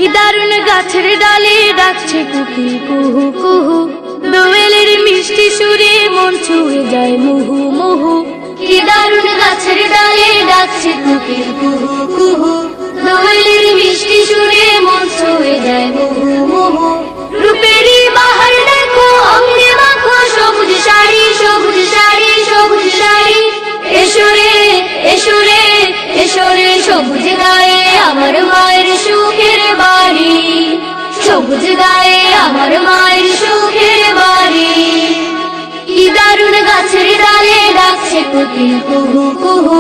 কি দারুণ গাছের ডালে ডাকছে কোকিল কুহু কুহু, দোয়েলের মিষ্টি সুরে মন ছুঁয়ে যায় মুহু মুহু। কি দারুণ গাছের ডালে ডাকছে কোকিল কুহু কুহু, দোয়েলের মিষ্টি সুরে মন ছুঁয়ে যায় মুহু মুহু। রূপেরই বাহার দেখো অঙ্গে মাখো সবুজ শাড়ি, সবুজ শাড়ি, সবুজ শাড়ি। এসো রে এসো রে এসো রে সবুজ গায়ে আমার মায়ের সুখের বাড়ি, সবুজ গায়ে আমার মায়ের সুখের বাড়ি। কি দারুণ গাছের ডালে ডাকছে কোকিল কুহু কুহু,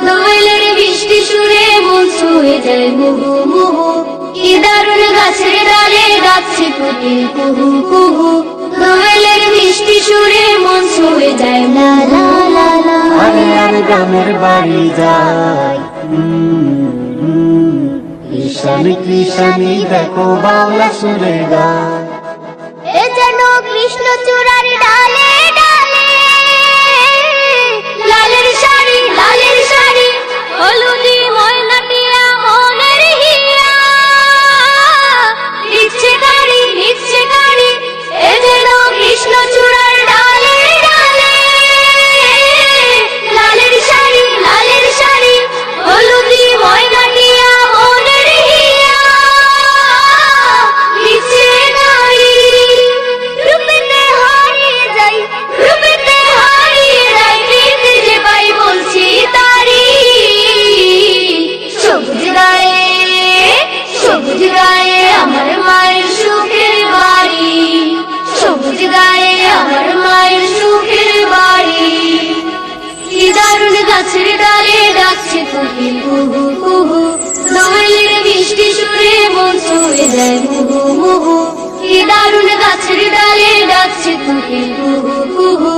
দোয়েলের মিষ্টি সুরে মন ছুঁয়ে যায় মুহু মুহু। কি দারুণ গাছের ডালে ডাকছে কোকিল কুহু কুহু, দোয়েলের মিষ্টি সুরে মন ছুঁয়ে যায় লা লা লা লা। আরে আরে গ্রামের বাড়ি যাই, কৃষানি কৃষানি দেখো বাংলা সুরে গায়। এ যেন কৃষ্ণচূড়ার ডালে ডালে, লালের শাড়ি লালের শাড়ি, হলুদি ময়নাটিয়া মনের হিয়া, নিচ্ছে গাড়ি নিচ্ছে গাড়ি। এ যেন কৃষ্ণচূড়ার ডালে ডালে, লালের শাড়ি লালের শাড়ি, হলুদি ময়নাটিয়া মনের হিয়া, নিচ্ছে গাড়ি। রূপেতে হারিয়ে যাই, রূপেতে হারিয়ে যাই, প্রীতি যে পাই বলছি তারি। সবুজ গায়ে সবুজ গায়ে আমার মায়ের সুখের বাড়ি, সবুজ গায়ে আমার মায়ের সুখের বাড়ি। কি দারুণ গাছের ডালে ডাকছে কোকিল কুহু কুহু, দোয়েলের মিষ্টি সুরে মন ছুঁয়ে যায় মুহু মুহু। কি দারুণ গাছের ডালে ডাকছে কোকিল কুহু কুহু,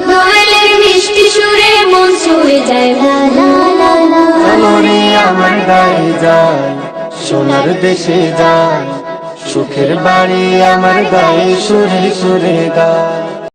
দোয়েলের মিষ্টি সুরে মন ছুঁয়ে যায় লা লা লা লা। চলো রে আমার গায়ে যাই, সোনার দেশে যাই, সুখের বাড়ি আমার গায়ে সুরে সুরে গায়।